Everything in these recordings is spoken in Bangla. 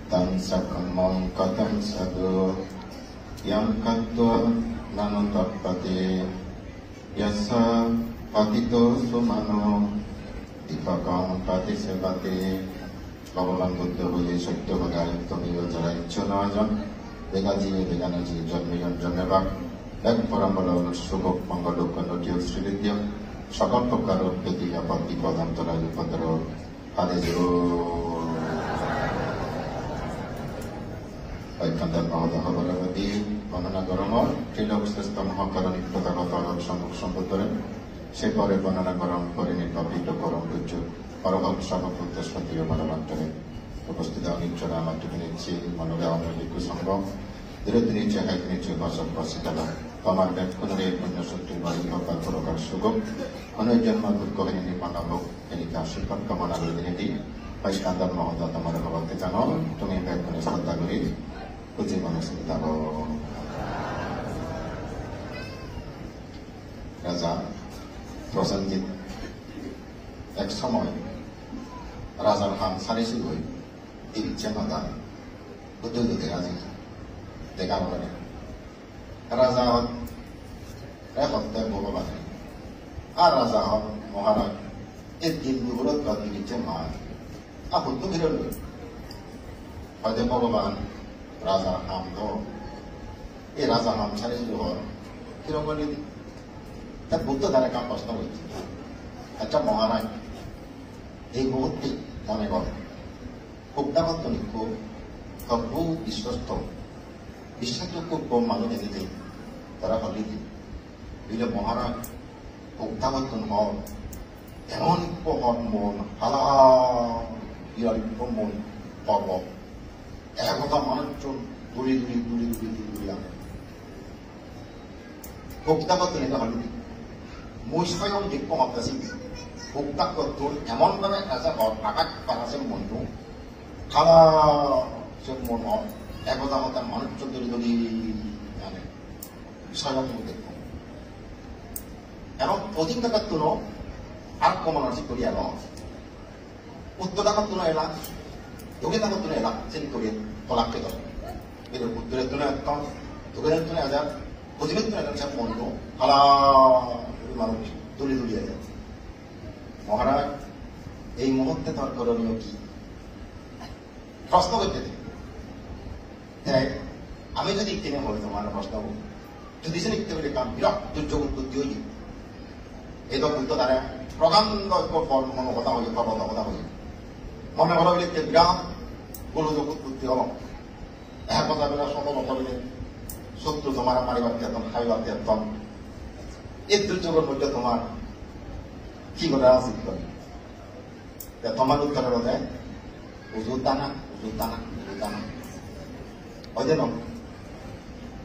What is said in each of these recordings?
Tan sakamam katam sadu yang katwa nanutapati yasa patito sumano dipakam pati sebati ভগবান বুদ্ধ বলে সত্য ভাগায় তুমি যারা ইচ্ছ নজন বেগাজি বেগানাজি জন্মিজন জন্মেবাক এক পরম্পরা শুভ মঙ্গল কন্নটি শ্রীবিদ্য সকল প্রকার ব্যক্তি আপদ বিপদ অন্তরায় উপদ্র আদে ঐকান্তার মহোদহ বলবতী বর্ণনা গরমর ত্রিলোক শ্রেষ্ঠ মহাকরণিক তথাগত সম্মুখ সম্বোধরে সে পরে বর্ণনা গরম করে নির্বাপিত গরম দুর্যোগ পরভক্ত সর্বভূত সতীয় মানবান্তরে উপস্থিত অনিচ্ছরা আমার টুকু নিচ্ছি মনোগামী লিখু সম্ভব ধীরে ধীরে চেহাই নিচ্ছে বসত বসিতালা তোমার ব্যাকুণের এই পুণ্য শক্তির বাড়ি হকার প্রকার সুগম অনেক জন্ম দুঃখ হিনী মানব এদিকে আশীর্বাদ কামনা করে দিন ঐকান্তার মহোদা তোমার ভগবতে জানো তুমি ব্যাকুণে শ্রদ্ধা করি জীবনে শ্রদ্ধা রাজা প্রসেনজিৎ এক সময় রাজার হাম সারিছিল ইচ্ছে মাতা বুদ্ধ রাজি দেখা করে রাজা হত্যা ভগবান আর রাজা হন মহারাজ এই দিন দুগুলোর গতি ইচ্ছে মা বুদ্ধ ফিরল হয়তো ভগবান রাজা হাম তো এই রাজা হাম সারিছিল হন কিরকম তার বুদ্ধ দ্বারা কাম প্রশ্ন করছে আচ্ছা মহারাজ এই মুহূর্তে মনে করেন খুবদাগত খুব সর্বু বিশ্বস্ত বিশ্বাসযোগ্য কম মানুষ এদিকে তারা হলিদি বিলে মহারাজ খুবদাগত হন এমন হন মন হালা মন পর্ব একথা মানুষজন দূরে দূরে দূরে দূরে দূরে দূরে আনে খুবদাগত নেতা হলিদি মই স্বয়ং দেখব মাত্রাছি ভোক্তাকর এমন ভাবে রাজা আঘাত পারাছে মনটো খালা সে মন একতা মতার মানুষজন ধরে ধরে জানে স্বয়ং দেখব এবং অধিক টাকার তুন আর কমন আছে করি এল উত্তর টাকার তুন এলা দক্ষিণ টাকার তুন এলা সে করে তলাকে ধরে কিন্তু উত্তরের তুলে একদম দক্ষিণের তুলে হাজার পশ্চিমের তুলে সে মনটো খালা মানুষ দূরে দূরিয়ে যায় মহারাজ এই মুহূর্তে তার করণীয় কি প্রশ্ন করতে দেখ আমি যদি কিনে বলি তোমার প্রশ্ন যদি সে লিখতে বলে কাম বিরাট দুর্যোগ উৎপত্তি হই এই তো বুদ্ধ দ্বারা প্রকাণ্ড মনো কথা হই প্রবন্ধ কথা হই মনে করা লিখতে বিরাট গোলযোগ উৎপত্তি হল এক কথা বেলা সকল বলে শত্রু তোমার মারিবার তেতন খাইবার তেতন এই দুর্যোগের মধ্যে তোমার কি করা উচিত করে তোমার উত্তরের বলে উজুর দানা উজুর দানা উজুর দানা ওই যেন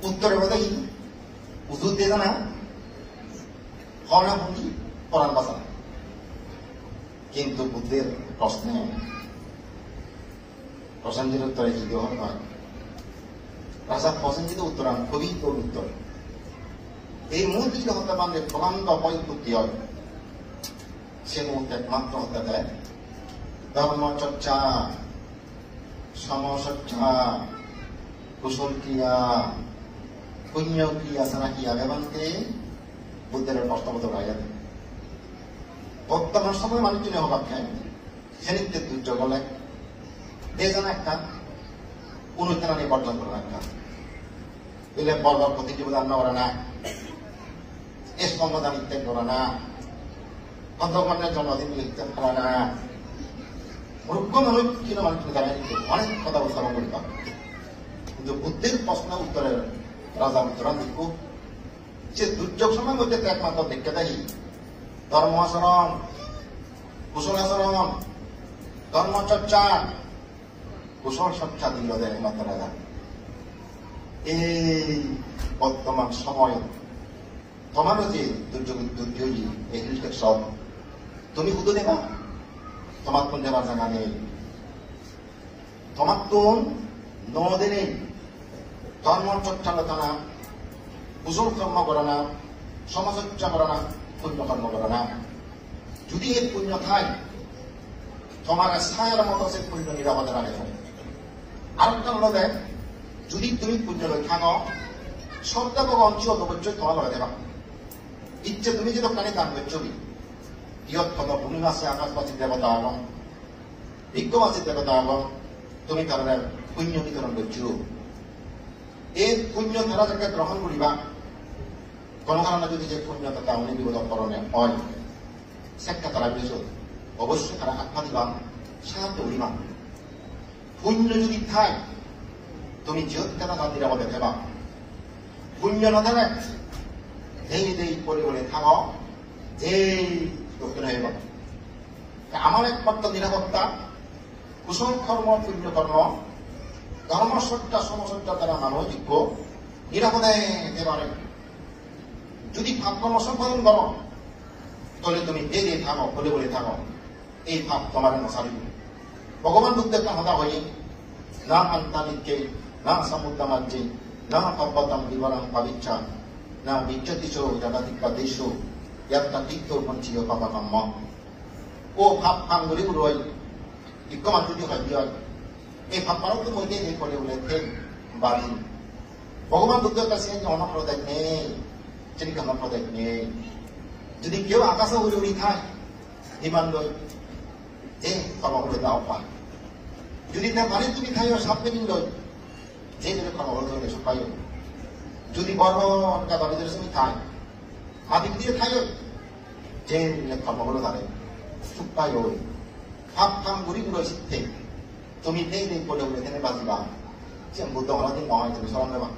উত্তরের বলে কি উজুর দিয়ে জানা হরা ভঙ্গি পরাণ বাসা কিন্তু বুদ্ধের প্রশ্নে প্রসেনজিৎ উত্তরে কি দেওয়া হয় রাজা প্রসেনজিৎ উত্তরান খুবই তোর উত্তর এই মুহূর্তে যদি হত্যা পানলে প্রকাণ্ড অপয়ুক্তি হয় সে মুহূর্তে একমাত্র হত্যা দেয় ধর্মচর্চা সমচর্চা কুশল ক্রিয়া পুণ্য ক্রিয়া ছাড়া কি আগে বানতে বুদ্ধের প্রশ্নবোধ রাজা বর্তমান সময় মানুষজনে হবাক খায় সে নিত্যে দুর্যোগ হলে এই যেন একটা অনুদান বর্জন করে একটা এলে বর্বর প্রতিটি রান্না করে না স্পন্দদান ইত্যাদি করে না অন্তর্গণের জন্মদিন লিখতে পারে না মূর্খ মানুষ কিনা মানুষ জানাই অনেক কথা উত্থাপন করতে হবে কিন্তু বুদ্ধের প্রশ্ন উত্তরের রাজা উত্তরান দেখব যে দুর্যোগ সময়ের মধ্যে একমাত্র দেখতে দেয় ধর্ম আচরণ কুশল আচরণ ধর্মচর্চা কুশল চর্চা দিল দেয় একমাত্র রাজা এই বর্তমান সময় তোমারও যে দুর্যোগ দুর্যোগী এই হিলটেক সব তুমি শুধু দেবা তোমার কোন দেবার জায়গা নেই তোমার তো নদিনে ধর্মচর্চা না কুশল কর্ম করে না সমাজচর্চা করে না পুণ্য কর্ম করে না যদি এই পুণ্য খায় তোমার ছায়ার মতো সে পুণ্য নিরাপদে রাখে আরেকটা হলো দেখ, যদি তুমি পুণ্য লৈ থাকো শ্রদ্ধা ভগবান চিও তো বলছো তোমার লগে দেবা ইচ্ছে তুমি যে দোকানে দান করছবি বৃহত্তম ভূমিবাসী আকাশবাসী দেবতা এবং বিজ্ঞবাসী দেবতা এবং তুমি কারণে পুণ্য বিতরণ করছো। এই পুণ্য ধারা যাকে গ্রহণ করিবা কোন কারণে যদি যে পুণ্যতা তা উনি বিপদ করণে হয় সেটা তারা বিশেষ অবশ্যই তারা আত্মা দিবা সাহায্য করিবা। পুণ্য যদি থাকে তুমি জিহত্যাটা তার নিরাপদে দেবা, পুণ্য না থাকে যেই যেই পরিবারে থাকো যেই দক্ষিণ হইব। আমার একমাত্র নিরাপত্তা কুশল কর্ম পুণ্য কর্ম ধর্মশ্রদ্ধা সমশ্রদ্ধা দ্বারা মানবযোগ্য নিরাপদে একেবারে। যদি ভাব কর্ম সম্পাদন করো তাহলে তুমি যে যে থাকো বলে বলে থাকো এই ভাব তোমার নসারিব। ভগবান বুদ্ধ একটা কথা হই না আন্তানিকে না সমুদ্রামাজ্যে না পর্বতম বিবরণ পাবিচ্ছা না বিচ্যতিশো জাগাতিকা দেশ ইয়াত্তা তীর্থ পঞ্চীয় পাপাকাম্য। ও ভাব কামগুলি রই বিজ্ঞমান যদি হয় এই ভাব পারত মধ্যে এই করে বলে বাড়ি ভগবান বুদ্ধের কাছে অনপ্রদায় নেই, সেদিকে অনপ্রদায় নেই। যদি কেউ আকাশে উড়ে উড়ি খায় বিমান লই যে কর্মগুলো দাও পায়, যদি তার মানে তুমি খাইও সাপ পেটিং লই যে কর্মগুলো ধরে পাইও, যদি বড় বাড়িদের তুমি খায় মাটি দিয়ে খাইও যে কর্মগুলো ধরে সুখ পাইও। ভাব কাম গুড়িগুলো শিখতে তুমি নেই নেই বলে বলে এখানে বাজিবা যে বুদ্ধ অনেকদিন মহায় তুমি স্মরণ দেবা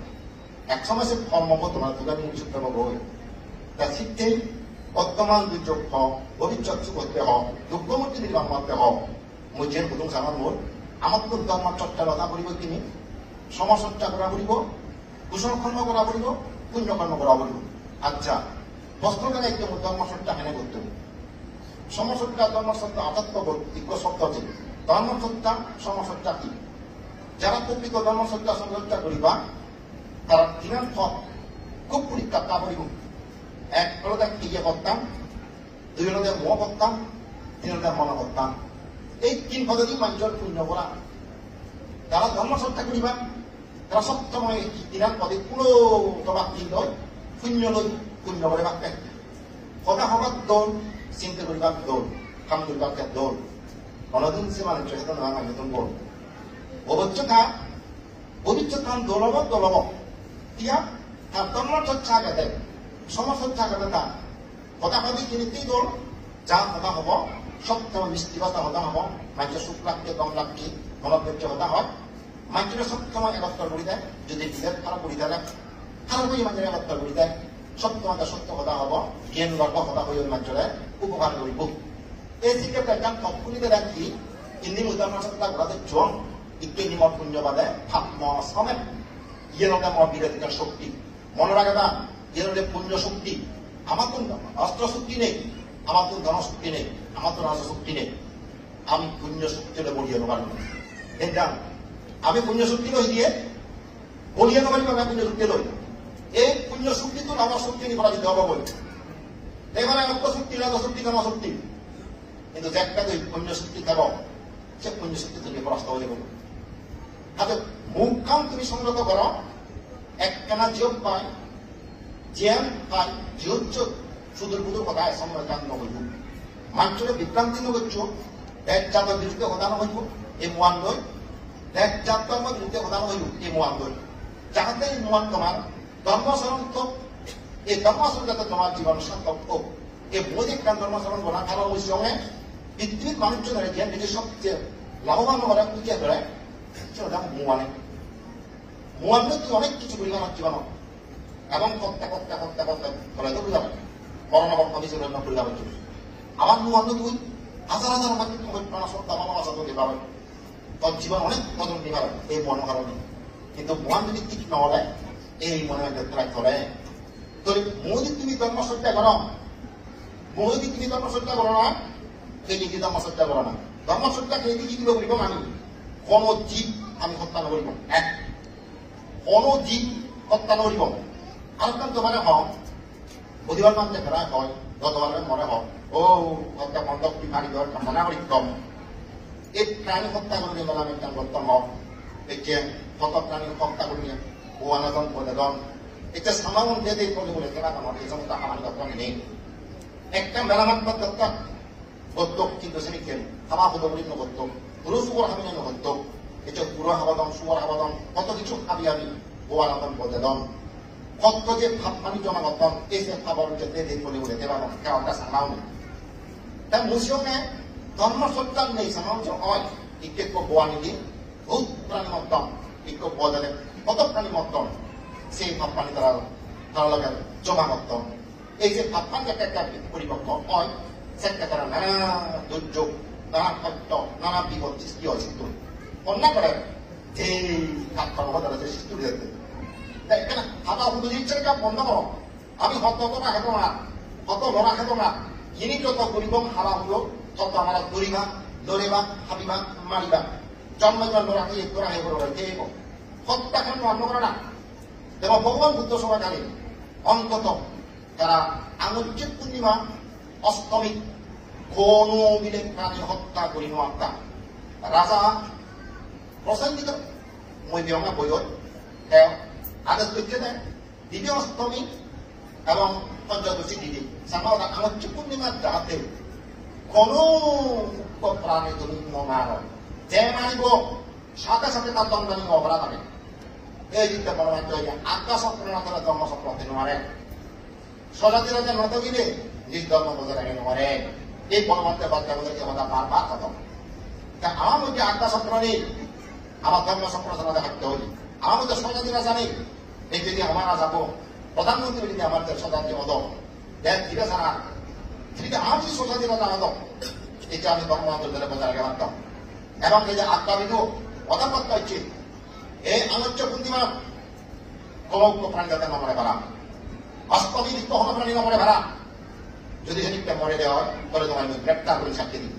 এক সময় সে কর্মব তোমার দোকানে শিখতে পাবো। তা শিখতে বর্তমান দুর্যোগ হোক ভবিষ্যৎ করতে হোক দুঃখমূর্তি নির্মাণ করতে হোক মুজের প্রথম সামান মোট আমার তো ধর্ম চর্চা রথা করিব তিনি সমচর্চা করা করিব কুশল কর্ম করা করিব পুণ্য কর্ম করা করিব। আচ্ছা বস্ত্রকালে একদম ধর্মচর্চা হেনে করতে হবে সমচর্চা ধর্মচর্চা আটাত্ম দিগ্য শব্দ আছে ধর্মচর্চা সমচর্চা কি যারা প্রকৃত ধর্মচর্চা সমচর্চা করিবা তারা দিনের ফল খুব পরীক্ষা তা করিব। এক হলো দেখ ইয়ে করতাম, দুই হলো দেখ মোহ করতাম, তিন হলো দেখ মন করতাম। এই তিন পদ্ধতি মানুষের পুণ্য করা। যারা ধর্মচর্চা করিবা তারা সবসময় দিনের পদে পুরো তোমার কি লয় পুণ্য লই পুণ্য করে বাক্যে কথা হবার দৌড় চিন্তা করিবার দৌড় কাম করিবার দৌড় কোনদিন সে মানুষ সচেতন না নতুন বল অবচ্ছতা ভবিষ্যৎ দৌড়ব দৌড়ব ইয়া তার ধর্মচর্চা গেলে সমচর্চা গেলে তা কথা ভাবি কিনিতেই দৌড় যা কথা হব সবসময় মিষ্টি কথা হতা হব মানুষের সুখ লাগছে কম লাগছে মনোধৈর্য হতা হয় মানুষের সবসময় একত্র করি দেয়। যদি বিধের খারাপ করি দেয় খারাপ হয়ে মানুষের একত্র করি দেয় সত্যমত সত্য কথা হব জ্ঞান গর্ব হতা হয়ে মানুষের উপকার করিব। এই শিক্ষাটা একদম তৎক্ষণিতে রাখি ইন্দি মুদ্রাচর্চা ঘোরাতে জন ইকে নিমত পুণ্যবাদে ভাত্ম সমেত ইয়ে নদে মত বিরোধিতার শক্তি মনে রাখে না ইয়ে নদে পুণ্য শক্তি। আমার তো অস্ত্র শক্তি নেই, আমার তো ধনশক্তি নেই, আমার তো রাজশক্তি নেই, আমি পুণ্য শক্তি হলে বলিয়ে নেবার এটা আমি পুণ্য শক্তি লই দিয়ে বলিয়ে নেবার আমি পুণ্য শক্তি লই এই পুণ্য শক্তি তো আমার শক্তি নিয়ে করা যেতে হবে বই এবারে অল্প শক্তি রাজশক্তি ধনশক্তি কিন্তু একটা তুই পুণ্য শক্তি থাক সে পুণ্য শক্তি তুমি পরাস্ত হয়ে যাবো। তাহলে মুখ কাম তুমি সংগত করো একখানা যোগ পায় জ্ঞান পায় যোগ্য সুদূর বুদুর কথা সময় কান নহইব মানুষের বিভ্রান্তি নগচ্ছ এক জাতের বিরুদ্ধে কথা নহইব এই মোয়ান লই এক জাতের বিরুদ্ধে কথা নহইব এই মোয়ান লই যাহাতে এই মোয়ান তোমার ধর্মচরণ হোক এই ধর্মচরণ যাতে তোমার জীবন সার্থক হোক এই বৈদিক কান ধর্মচরণ গোনা কারণ ওই সঙ্গে পৃথিবীর মানুষজনের জ্ঞান নিজের সবচেয়ে লাভবান করে উচিত করে সেটা মোয়ানে মোয়ানে তুই অনেক কিছু বললাম জীবন এবং করতে করতে করতে করতে করে তো বুঝাবে করোনা কমিশন করলে পারছো আমার মোয়ান্ন তুই হাজার হাজার ঘটনা সত্য আমার আশা করতে পারবে তোর জীবন অনেক বদল নিবার এই মন কারণে। কিন্তু মন যদি ঠিক না হলে এই মনে করে তোর মোদি তুমি ধর্মচর্চা করো মোদি তুমি ধর্মচর্চা করো না সেই দিকে ধর্মচর্চা করো না ধর্মচর্চা সেই দিকে কিলো করিব আমি কোন জীব আমি হত্যা নকরিব এক কোন জীব হত্যা নকরিব আর তোমার হক বুধিবার মানুষে ফেরা হয় গতবারে মনে হোক ও হত্যা মণ্ডপ মারি দেওয়ার মনে করি কম এই প্রাণী হত্যা করে মেলা একটা গত্তম হোক 이렇게 버터plan이 꺾다보니 보완하던 보내던 이제 상황은 내대 걸리고 내가 가만히 있었다 가만히 갔더니 액장 메라만 뻗었다 것도 기도 세미께 하마 부도버리는 것도 부르 수고를 하면 있는 것도 이제 부르하거든 수고를 하거든 어떻게 쭉 합의하니 보완하던 보내던 어떻게 밥만이 전화갔던 에세 파벌을 이제 내대 걸리고 내가 가만히 상황은 dan museumnya termasukkan nih sama macam oi ikut ko boani prani motom ikut bodale otok prani motom si papan itu kalau kan coba motom si papan ya kakak puri motom oi saya katakan nana tujuh nana foto nana bigot cisto cisto onna kare papan bodale cisto dia tu tapi kan apa untuk dicerita pun tak abi foto ko nak foto orang itu nak ini contoh kuribong hawa hulo contoh amara duriba doreba habiba mariba জন্মজন লোরাকে তোরা হে বড় কে কো হত্যাকাণ্ড অন্য করে না এবং ভগবান বুদ্ধ সমাজে অন্তত তারা আঙুচ্ছেদ পূর্ণিমা অষ্টমী কোন মিলে প্রাণী হত্যা করি নোয়াক্তা রাজা প্রসঙ্গিত মই বিয়ঙা বইত আগে তথ্য দেয় দ্বিতীয় অষ্টমী এবং পঞ্চদশী দিদি সামাও আঙুচ্ছেদ পূর্ণিমা যাতে কোন প্রাণী তুমি মনার যে মানিব সাথে সাথে তার দণ্ডনী অপরাধ হবে এই দিকটা পরমাত্ম হইয়া আজ্ঞা চক্র না করে ধর্ম চক্র হতে নোৱাৰে স্বজাতি রাজা নতগিলে নিজ ধর্ম বজায় রাখে নোৱাৰে এই পরমাত্মের বাচ্চাগুলোকে কথা বারবার খতম তা আমার মধ্যে আজ্ঞা চক্র নেই আমার ধর্ম চক্র চালাতে থাকতে হলি আমার মধ্যে স্বজাতি রাজা নেই এই যদি আমার যাবো প্রধানমন্ত্রী যদি আমার স্বজাতি হত দেখ ধীরে ছাড়া যদি আমি যদি স্বজাতি রাজা হত এটা আমি ধর্মান্তর বজায় রাখে পারতাম এবং এই যে আত্মাবিধ অধাপত্য হচ্ছে এই আলোচ্য পূর্ণিমা কলঙ্ক প্রাণী যাতে না মরে ভাড়া অষ্টমী লিপ্ত হন প্রাণী না মরে ভাড়া যদি সেদিকটা মরে দেওয়া হয় তাহলে তোমার গ্রেপ্তার করে সাক্ষী দিই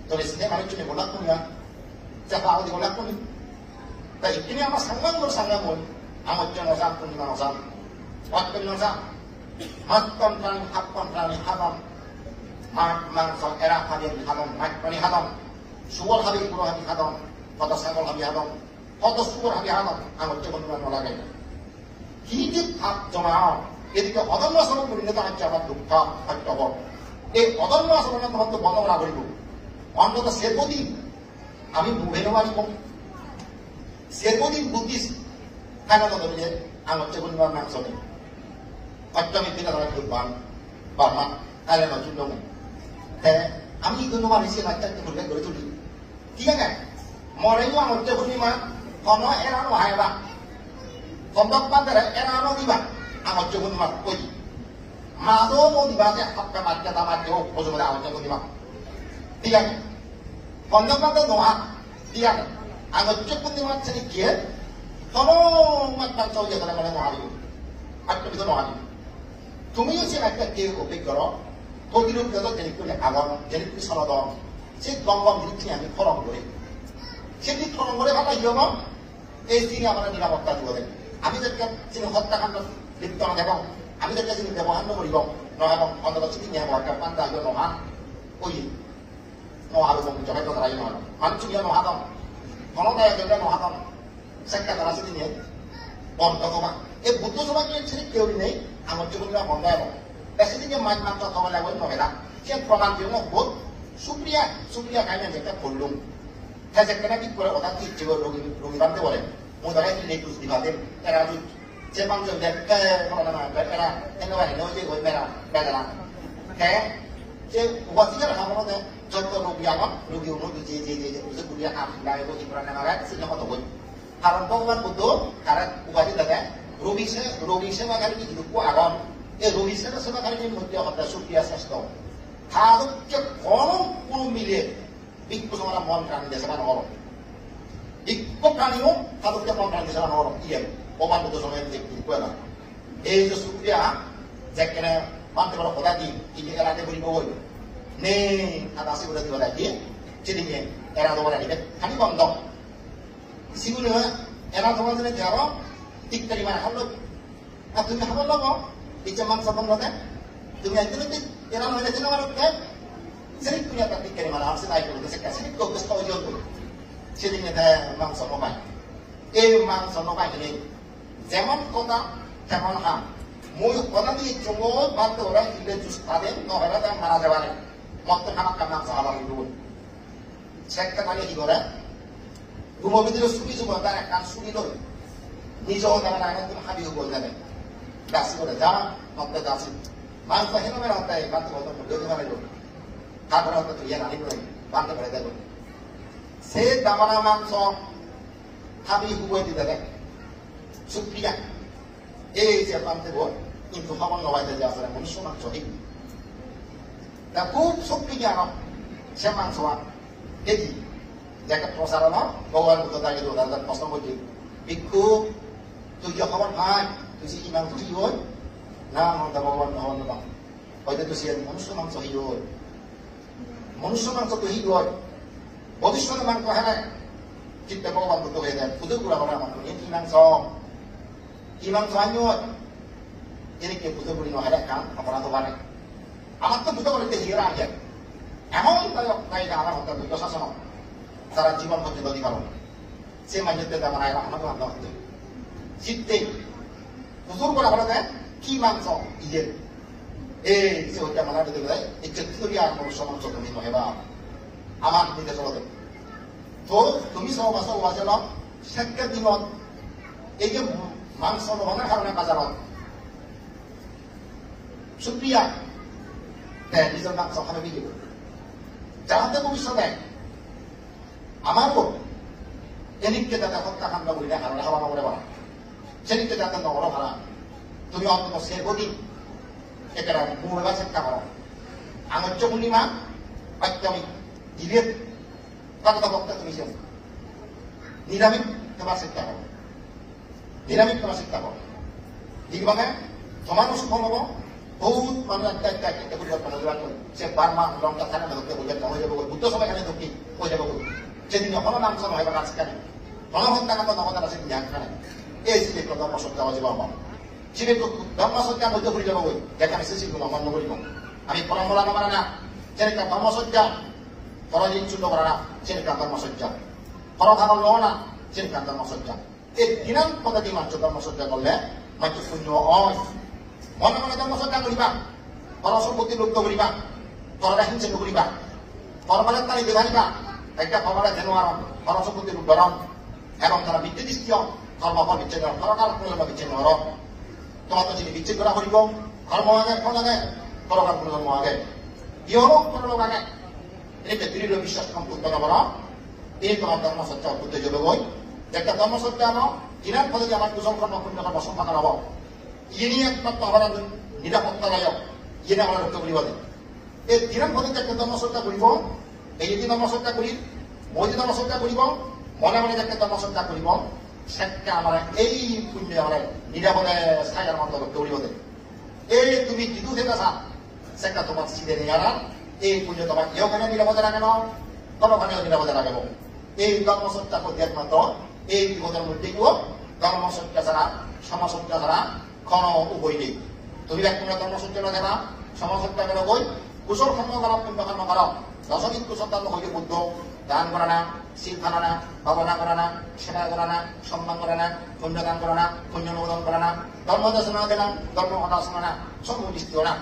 তাহলে সে মানুষ তুমি গোলাপ করি না চাপা আমাদের গোলাপ করি তাই এখানে আমার সাংগ্রাম হল আমার জন্য নসাম পূর্ণিমা নসাম অষ্টমী নসাম হাতন প্রাণী হাতন প্রাণী হাতম মাছ মাংস এরা হাবি হাতম মাছ প্রাণী হাতম সুগর হাবি পুরো হাবি হাতম কত ছাগল হাবি হাতম কত সুগর হাবি হাতম আমার জীবন নলাগে কি যে ভাব জমা এদিকে অদম্য আচরণ কৰিলে তো হচ্ছে আমার দুঃখ সত্যব এই অদম্য আচরণ তোমার তো বন্ধ করা করিব অন্তত সেদিন আমি বুঝে নেওয়ারি কম সেদিন বুদ্ধিস কেন ধরলে আমার জীবন মাংস নেই অষ্টমী দিনে ধরা দুর্বান বারমান তাহলে নতুন নমু হ্যাঁ আমি কিন্তু মানুষের বাচ্চাকে উল্লেখ করে তুলি ঠিক আছে মরেও আমার পূর্ণিমা কোন এরানো হাইবা সম্ভব বান্ধে এরানো দিবা আমার পূর্ণিমা কই মাদও মো দিবা যে হাতটা মারতে তা মারতে হোক ওজো বলে আমার পূর্ণিমা ঠিক আছে সম্ভব বান্ধে নোহা ঠিক আছে আমার পূর্ণিমা ছেলে গিয়ে কোন মাত্রা চলে গেলে মনে মহাবিব একটা বিধ মহাবিব তুমিও সে একটা কেউ অভিজ্ঞ করো তদিরূপ যত যেনিকলি আগম যেনিকলি সনদম সেই গঙ্গম জিনিসটি আমি ফলন করি সেটি ফলন করে ভালো ইয়ম এই তিনি আমার নিরাপত্তা দিব দেন আমি যেটা যিনি হত্যাকাণ্ড লিপ্ত এবং আমি যেটা যিনি ব্যবহার করিব নয় এবং অন্তত চিঠি নিয়ে একটা পান্তা আহিব নহা ওই নহারু জগাই তরাই নহার মানুষ নিয়ে নহাদম গণতায় যেটা নহাদম সেটা তারা চিঠি নিয়ে বন্ধ কমা এই বুদ্ধ সভা ছেড়ে কেউ নেই আমার জীবনটা বন্ধ এবং সেদিকে মাছ মাংস খাওয়া লাগবে মহিলা সে প্রমাণ দিয়ে বহুত সুপ্রিয়া খাই না যেটা করলুম হ্যাঁ যেখানে কি করে ওটা কি ইচ্ছে করে রোগী বানতে বলে মোদারাই দিলে একটু দিবাদেন এরা যে মাংস দেখতে এরা এনেবা হেন যে গই মেরা বেদনা হ্যাঁ যে উপাধিকার খাবো যত রোগী আমার রোগী অনুরোধ যে কুড়িয়া কাম লাগে ইমরান নামাগায় সেটা কত বই কারণ ভগবান বুদ্ধ তারা উপাধি দেখে রোগী সেবাকারী কিন্তু আগম এই রোগী সেবাকারীর মধ্যে হত্যা সুপ্রিয়া শ্রেষ্ঠ তাদেরকে কোন মিলে বিজ্ঞ সময় মন প্রাণী দিয়ে সেবা নহর বিজ্ঞ প্রাণীও তাদেরকে মন প্রাণী সেবা নহর ইয়ে ভগবান বুদ্ধ সময় না এই যে সুপ্রিয়া যেখানে মানতে পারো কথা দি তিনি এলাকে বলিব হই নে তারা আসি বলে দিব রাখি সেদিকে এরা তোমার আনিবে খালি বন্ধ সিগুলি এরা তোমার জন্য যাও ঠিক করি মানে হামলো আর তুমি হামল লব ইচ্ছা মাংস বন্ধতে তুমি একদিন এরা হয়ে ছিল আমার সেদিক তুমি একটা ঠিক করি মানে আসে তাই করতে সে সেদিক তো বেশ কজন সেদিকে মাংস মোবাইল এই মাংস নবাহিনী যেমন কথা তেমন হাম মই কথা দিয়ে চঙ্গো বাদ ওরা ইলে জুস তাদের নহরা তা মারা যাবারে মত খানা কাম মাংস হালা হইল সেকটা মানে কি করে গুমো ভিতরে সুবি জুমো তার কান সুবি লই নিজেও যেমন আগে তুমি হাবি হবো যাবে গাছি করে যা মত গাছি মাংস হেন মেরা হতায় বাদ কত মধ্যে মানে লোক তারপরে হয়তো তুই রানি করে বাঁধতে পারে দেব সে দামানা মাংস হাবি হুবই দিতে দেখ সুপ্রিয়া এই যে বাঁধতে বল কিন্তু হমন নবাইতে যে আসলে মনুষ্য মাংস ঠিক তা খুব সুপ্রিয়া সে মাংসা এটি যাকে প্রসারণ ভগবান বুদ্ধ তাকে তাদের প্রশ্ন করছি ভিক্ষু তুই কি খবর ভাই তুই কি মাংস ঠিক হই না মন্তা ভগবান নহন না হয়তো তুই মনুষ্য মাংস হি হই মনুষ্য মাংস তো হি হই ভবিষ্যতের মাংস হ্যাঁ চিত্তে ভগবান বুদ্ধ হয়ে যায় পুজো করা করা মাংস কি মাংস আনি হয় এদিকে পুজো করি নয় কান অপরাধ বাড়ে আমার তো পুজো করতে হিরা আগে এমন তাই আমার হত্যা দুঃখ শাসন তারা জীবন হচ্ছে নদী পালন সে মাঝে আমার আয়রা আমাকে মানতে হচ্ছে জিততে হুজুর করা হলে দেয় কি মাংস ইয়ের এই যে হত্যা মানা দিতে দেয় এই চতুর্থী আর মনুষ্য মাংস তুমি নহে বা আমার দিতে চলো তো তুমি সব আসো ওয়াজল সেকের দিনত এই যে মাংস নহনার কারণে বাজারত সুপ্রিয়া নিজের মাংস খাবে বিক্রি করবে যাহাতে ভবিষ্যতে আমারও এদিককে যাতে হত্যাকাণ্ড করি না কারণে হাওয়া নগরে বাড়া সেদিককে যাতে নগর ভাড়া তুমি অন্তত সে গতি একেরা মূলবা চেষ্টা করো আঙুচ্চ পূর্ণিমা বাক্যমিক দিবের কথা বক্তা তুমি সে নিরামিক তোমার চেষ্টা করো নিরামিক তোমার চেষ্টা করো দিগবাগে তোমারও সুফল হব বহুত মানুষ একটা পরিবর্তন সে বার্মা লঙ্কা থানা ধরতে বলবেন না হয়ে যাবো বুদ্ধ সবাই এখানে ঢুকি হয়ে যাবো সেদিন হল মাংস নয় বা কাজখানে গণহত্যাকাণ্ড নগদার আছে ধ্যানখানে এই সিলেট ধর্মসজ্জা হয়ে যাবো আমার সিলেট ধর্মসজ্জা মধ্য করে যাবো বই যেখানে সে শিল্প অমান্য করিব আমি পরম্পরা নমানা না সেটা ধর্মসজ্জা পরাজিন চূর্ণ করা না সেটা ধর্মসজ্জা পরখান লওয়া না সেটা ধর্মসজ্জা এই দিনান পদ্ধতি মাত্র ধর্মসজ্জা করলে মাত্র শূন্য অয় মনে মনে ধর্মসজ্জা করিবা পর সম্পত্তি লুপ্ত করিবা পররা হিংসে করিবা পরমানের তারিখ দেবানিবা একটা পরমারা জেনুয়ার পর সম্পত্তি লুপ্তরণ এবং তারা বিদ্যুৎ ধর্মফল বিচ্ছেদ পরকাল পুনর্জন্ম বিচ্ছিন্ন হর তোমার তো যিনি বিচ্ছেদ করা করিব ধর্ম আগে ফল আগে পরকাল পুনর্জন্ম আগে ইহর পরলোক আগে এতে দৃঢ় বিশ্বাস সম্পূর্ণ নবর এই তোমার ধর্মসজ্জা অদ্ভুত যাবে বই একটা ধর্মসজ্জা আনো যিনার ফলে যে আমার কুশল কর্ম পুণ্য কর্ম সম্পাদন হব ইনি একমাত্র আমার নিরাপত্তাদায়ক ইনি আমার রক্ষা করিব এই দিনার ফলে একটা ধর্মসজ্জা করিব এই যদি ধর্মসজ্জা করি মই যদি ধর্মসজ্জা করিব মনে মনে একটা ধর্মসজ্জা করিব সেটা আমার এই পুণ্য আমার নিরাপদে ছায়ার মতো দৌড়িব এই তুমি যিদু যেটা চা সেটা তোমার সিধে নিয়ে এই পুণ্য তোমার এখানে নিরাপদে রাখে নাও তলখানেও নিরাপদে রাখব এই ধর্মসজ্জা করতে একমাত্র এই বিপদের মধ্যে ধর্মসজ্জা ছাড়া সমাজসজ্জা ছাড়া কোন উভয় নেই তুমি তোমরা ধর্মসজ্জা দেবা সমাজসজ্জা করে বই কুশল কর্ম করা পুণ্য কর্ম করা দশমিক কুশল কর্ম হইলে বুদ্ধ দান করা না শিল ফানা না ভাবনা করা না সেবা করা না সম্মান করা না পুণ্যদান করা না পুণ্য অনুমোদন করা না ধর্ম দর্শনা দেনা ধর্ম অনাশনা না সমুদ্রিত না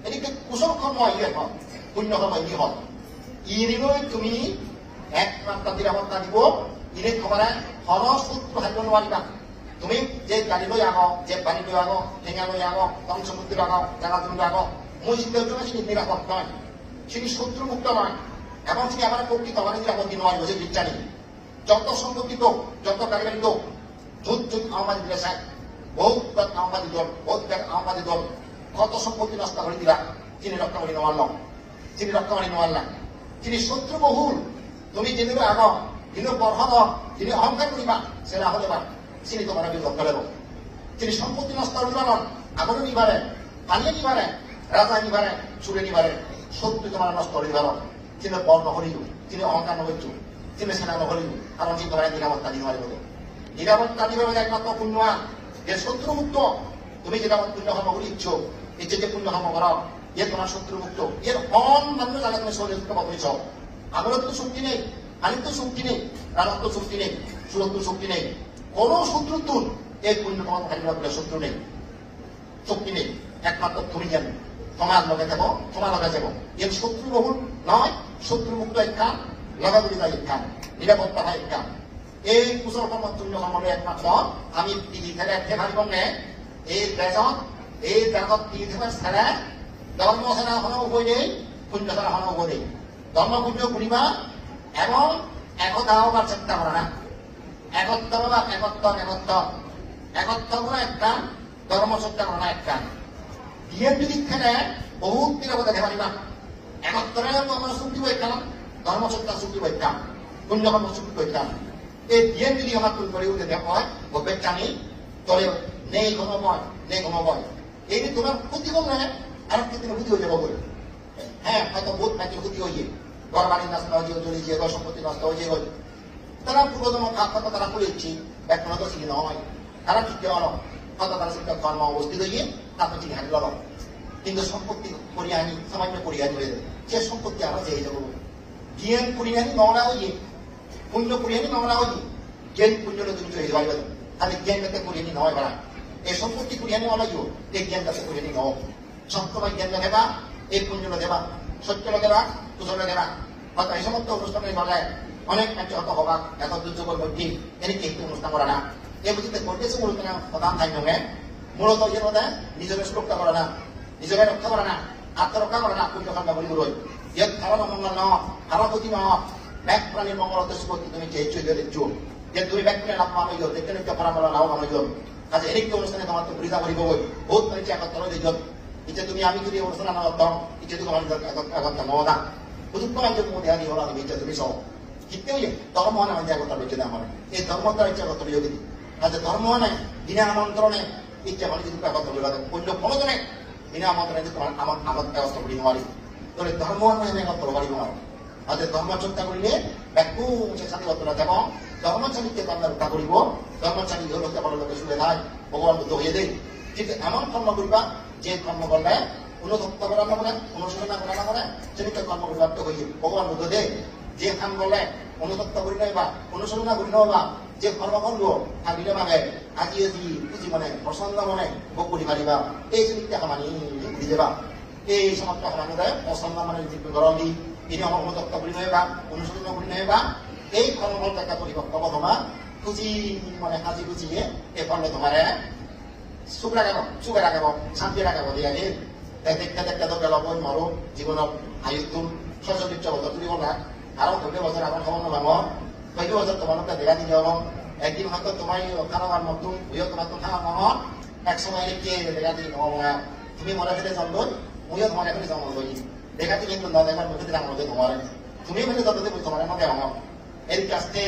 এদিকে কুশল কর্ম ইয়ে হল পুণ্য কর্ম ই হল ইনিলৈ তুমি একমাত্র নিরাপত্তা দিব ইনি তোমার হরসূত্র হারিব নোৱাৰিবা তুমি যে গাড়ি লৈ আগ যে পানী লৈ আগ ঠেঙা লৈ আগ ধন সমুদ্র আগ জাগা জমি আগ মই চিন্তা করছি সেটি নিরাপদ নয় সেটি শত্রুমুক্ত নয় এবং তিনি আমার প্রকৃত আমার নিরাপত্তি নয় বসে বিজ্ঞানী যত সম্পত্তি তো যত কারিগরি তো যুদ্ধ যুদ্ধ আহ্বান দিলে স্যার বহুত আহ্বাদী দল বহুত আহ্বাদী দল কত সম্পত্তি নষ্ট করে দিলা তিনি রক্ষা করি নেওয়ার তিনি রক্ষা করি নেওয়ার না তিনি শত্রু বহুল তুমি যেদিকে আগ তিনি বরহদ তিনি অহংকার করিবা সেটা হলে বা তিনি তোমার বিরক্ত দেব তিনি সম্পত্তি নষ্ট করিবা নন আগলে নিবারে পালিয়ে নিবারে রাজা নিবারে চুরে নিবারে শত্রু তোমার নষ্ট করিবার তিনি বর নহরিল তিনি অহংকার নহরিল তিনি সেনা নহরিল কারণ তিনি তোমার নিরাপত্তা দিব পারিব নিরাপত্তা দিবার একমাত্র পুণ্য যে শত্রুমুক্ত তুমি যেটা পুণ্য কর্ম করি ইচ্ছ এই যে পুণ্য কর্ম করা এ তোমার শত্রুমুক্ত এর অন্যান্য জায়গায় তুমি শরীর করেছ আগলত তো শক্তি নেই আলিত শক্তি নেই রাজত্ব শক্তি নেই সুরত্ব শক্তি নেই কোন শত্রুত্বর এই পুণ্য তোমার ভাইরা বলে শত্রু নেই, শক্তি নেই, একমাত্র তুমি জানো তোমার লগে যাব, তোমার লগে যাব। এর শত্রু বহুল নয়, শত্রু মুক্ত একখান, লগাগুলিতা একখান, নিরাপত্তা হয় একখান। এই কুশল কর্ম পুণ্য কর্মে একমাত্র আমি তিলি থেকে একটে ভাবিব নে এই দেশত তিলি থেকে ছেড়ে ধর্ম ছাড়া কোনো উপায় নেই, পুণ্য ছাড়া কোনো উপায় নেই। ধর্ম পুণ্য করিবা এবং একতা হবার চেষ্টা করা না, একত্র বা একত্র করে একটা ধর্ম চেষ্টা করা না একটা দিয়ে যদি খেলে বহুত নিরাপদে ধেমালিবা একত্রে আমরা চুক্তি বৈঠাম, ধর্ম চেষ্টা চুক্তি বৈঠাম, পুণ্যকর্ম চুক্তি বৈঠাম। এই দিয়ে যদি আমার তুল করে উঠে দেওয়া হয় ভবের জানি তলে নেই কোনো ভয়, নেই কোনো ভয়। এই যে তোমার ক্ষতি করলে আর একটি দিনে ক্ষতি হয়ে যাবো বলে, হ্যাঁ হয়তো বহুত নাকি ক্ষতি হয়ে ঘর বাড়ি নষ্ট হয়ে চলে গিয়ে ঘর সম্পত্তি নষ্ট হয়ে গেল, তারা পূর্বতম খাতা তারা করেছি এখন তো ঠিক নয়, তারা ঠিক হলো হয়তো তারা সেটা কর্ম অবস্থিত হয়ে তারপর ঠিক হাঁটি লড়ো। কিন্তু সম্পত্তি করিয়ে আনি সামান্য করিয়ে আনি হয়ে সে সম্পত্তি আমরা চেয়ে যাবো জ্ঞান করিয়ে আনি নওড়া হয়ে, পুণ্য করিয়ে আনি নওড়া হয়ে, জ্ঞান পুণ্য তুমি চলে যাবে খালি জ্ঞান যাতে করিয়ে আনি নয় বেড়া এই সম্পত্তি করিয়ে আনি অলাইও এই জ্ঞান যাতে করিয়ে আনি নও। সবসময় জ্ঞান দেবা, এই পুণ্য দেবা, সত্য দেবা, কুশল দেবা। হয়তো এই সমস্ত অনুষ্ঠানে গেলে অনেক কার্য হত হবা এত দুর্যোগের মধ্যে এনেকে একটি অনুষ্ঠান করা না এই বুঝতে করতেছে মূলত প্রধান দায়িত্ব মূলত ইয়ে মধ্যে নিজের সুরক্ষা করা না, নিজেকে রক্ষা করা না, আত্মরক্ষা করা না, পুণ্য কর্ম বলিগুলোই ইয়াত কারণ মঙ্গল ন কারো প্রতি ন ব্যাগ প্রাণীর মঙ্গল উদ্দেশ্য করতে তুমি চেয়েছো দেখছো যে তুমি ব্যাগ প্রাণী লাভ মানো দেখতে নিত্য পরামর্শ লাভ মানো কাজে এনেকটি অনুষ্ঠানে তোমার তো পরিতা করিব বহুত মানুষ একত্র দিত ইচ্ছে তুমি আমি যদি অনুষ্ঠান আনা করতাম ইচ্ছে তুমি একত্র নদা উপযুক্ত রাজ্যের মধ্যে আদি হল আমি ইচ্ছা তুমি সহ কিতে ধর্ম হয় আমাদের একতা বেঁচে দেওয়া হয় এই ধর্মটা ইচ্ছা একত্র যোগী কাজে ধর্ম হয় বিনা আমন্ত্রণে ইচ্ছা মানে যদি একত্র বিবাদ অন্য কোনো জনে বিনা আমন্ত্রণে তোমার আমার ব্যবস্থা করি নোৱাৰি তাহলে ধর্ম হয় একত্র পারিব না। কাজে ধর্ম চিন্তা করিলে ব্যাকু সে স্বাধীনতা যাব ধর্মচারীকে আমরা রক্ষা করিব, ধর্মচারী হতে পারে লোকে শুনে নাই ভগবান বুদ্ধ হয়ে দেয়। কিন্তু এমন কর্ম করিবা যে কর্ম করলে অনুতপ্ত করা না বলে অনুশোচনা করা না বলে সেদিকে কর্ম করিবার তো হইয়ে ভগবান বুদ্ধ দেয় যে কাম করলে অনুতপ্ত করি নাই বা অনুশোচনা করি নবা যে কর্ম করবো ভাবিলে মানে আজি আজি বুঝি মানে প্রসন্ন মনে ভোগ করি পারিবা এই সেদিকে মানি বুঝি দেবা এই সমস্ত মানুষে প্রসন্ন মানে গরম দি তিনি আমার অনুতপ্ত করি নয় বা অনুশোচনা করি নয় বা এই কর্মফল দেখা পরিপক্ক তোমার খুঁজি মানে হাজি খুঁজিয়ে এই ফলটা তোমার সুখ রাখাব শান্তি রাখাব দিয়ে দেখতে দেখতে তো গেল বই মরো জীবনের আয়ুত্তুম সচরিত্র বছর তুলিব না আরো 20 বছর আমার খবর নাম 20 বছর তোমার দেখা দিলে হলো একদিন হয়তো তোমার খারাপ নতুন হইও তোমার তো খারাপ মন এক সময় কে দেখা দিলি নহব না তুমি মনে ফেলে জন্ম মইও তোমার এখানে জন্ম করি দেখা দিলে কিন্তু না দেখার মধ্যে দেখা মধ্যে তোমার তুমি মানে যত তোমার মধ্যে আমার এর কাছে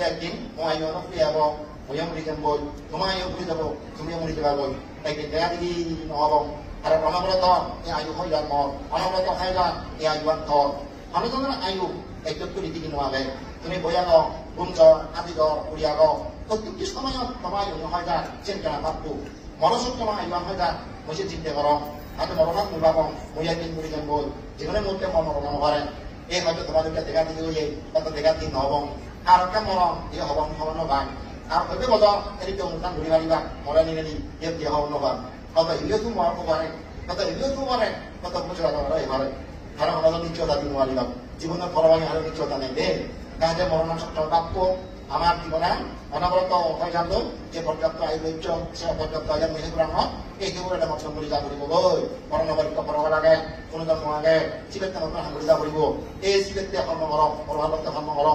একদিন মইও ফ্রি হব মইও মরি যাব তোমাইও ঘুরে যাব তুমিও মরি যাবা বই একদিন দেখা দিলি নহব আর অনবরত এই আয়ু হয় জন্ম অনবরত হয় যান এই আয়ু অন্ত মানুহজনৰ আয়ু একটু নীতি নোয়ালে তুমি বইয়া গাও বুমচ আদি গাও উড়িয়া গাও প্রত্যেকটি সময়ত তোমার হয় যান চিন্তা ভাববো মনসুখ তোমার আয়ু হয় যান মসে চিন্তা করো হয়তো মরণাত নোলাব মই একদিন মরি যাম বল জীবনে মুহূর্তে মন মরণ নকরে এই হয়তো তোমাদেরকে দেখা দিতে হইয়ে হয়তো দেখা দিন নহব আর একটা মরণ এই হব হব নবান আর হইতে বছর এদিকে অনুষ্ঠান ঘুরি মারিবা মরে নিলে নি দিয়ে হব নবান হয়তো ইলিও মরব পারে হয়তো ইলিও মরে হয়তো বুঝবা এবারে কারণ আমাদের নিশ্চয়তা দিন মারিলাম জীবনের পরমাণু আরো নিশ্চয়তা নেই দে কাজে মরণ সত্য প্রাপ্য আমার জীবনে অনবরত হয়ে যাব যে পর্যাপ্ত আয়ু রয়েছে সে পর্যাপ্ত আয়ু মেহে পুরাণ এই কেবল এটা মতন বলি যা করিব বই পরণবারিত পরব লাগে কোনো জন্ম আগে সিলেক্ট মতন হাঙ্গুলি যা করিব এই সিলেক্টে কর্ম কর পরভালতে কর্ম কর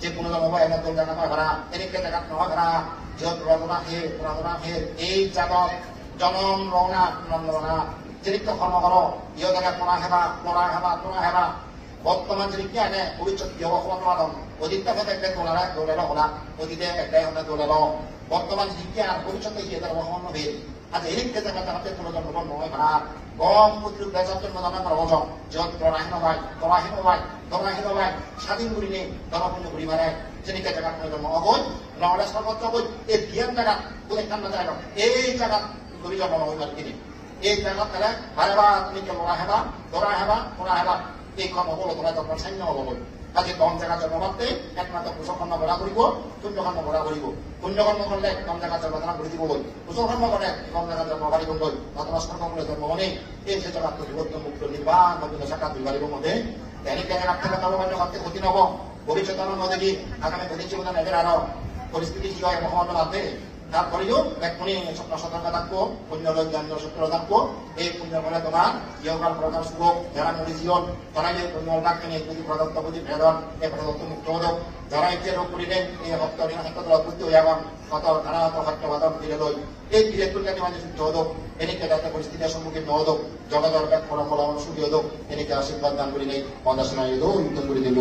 যে কোনো জন্ম হয় এনে তোর জানা ভাড়া এনেকে জায়গাত নহয় ভাড়া যত রচনা হে এই জাগত জনম রওনা নন্দনা যেদিকে কর্ম করো ইয় জায়গায় পড়া হেবা বর্তমান যেদিকে আনে ভবিষ্যৎ ব্যবহার মাদন অতীতটা থেকে একটা দৌড়ালো হলা অতীতে একটাই হলে দৌড়ালো বর্তমান যেদিকে আর ভবিষ্যতে গিয়ে তার বহন ভেদ আজ এদিকে জায়গাতে হাতে কোনো জন্ম নয় ভাড়া গম প্রতিরূপ দেশের জন্য জানা করা বছর যত দরাহীন ভাই স্বাধীন করি নেই ধর্মপূর্ণ করি মারে যেদিকে জায়গা কোনো জন্ম অবৈ নহলে সর্বোচ্চ বই এই বিয়ান জায়গা কোনো একটা জায়গা এই জায়গা করি জন্ম নয় কিনি এই জায়গাত তাহলে বারে বার তুমি লড়া হেবা দরা হেবা এই কর্ম হলো তোমার যখন সান্য হব আজি কম জেগা জন্ম পাতে একমাত্ৰ কুশল কৰ্ম কৰা কৰিব পুণ্য কৰ্ম কৰা কৰিব পুণ্য কৰ্ম কৰিলে কম জেগাত জন্মদান কৰি দিবগৈ কুশল কৰ্ম কৰে কম জেগাত জন্ম পাৰিবগৈ নতনস্কর করে জন্ম মানে এই যে জগৎ জীবত্ব মুক্ত নির্বাণ নবীন সাক্ষাৎ বিবাহিব মধ্যে তেনে রাখতে নবমান্য করতে ক্ষতি নব ভবিষ্যৎ নদী আগামী ভবিষ্যৎ জীবন এদের আরো পরিস্থিতি কি হয় মহামান আছে তারপরেও এখনই স্বপ্ন সতর্ক থাকবো পুণ্য জ্ঞান সূত্র থাকবো এই পুণ্য করে তোমার ইহকাল প্রকার সুখ যারা নদী জীবন তারা এই পুণ্য ডাকে নিয়ে যদি প্রদত্ত বুদ্ধি ভেদন এই প্রদত্ত মুক্ত হদক যারা এতিয়া রোগ করিলেন এই ভক্ত সত্যত বুদ্ধি হইয়াগন কত ধারা সত্যবাদন দিলে লই এই বিলেতুল কাছে মানে শুদ্ধ হদক এনেকে যাতে পরিস্থিতির সম্মুখীন নহদক জগতের ব্যাগ ফলাফল সুখী হদক এনেকে আশীর্বাদ দান করি নেই পদাশনায় উত্তম করে দিল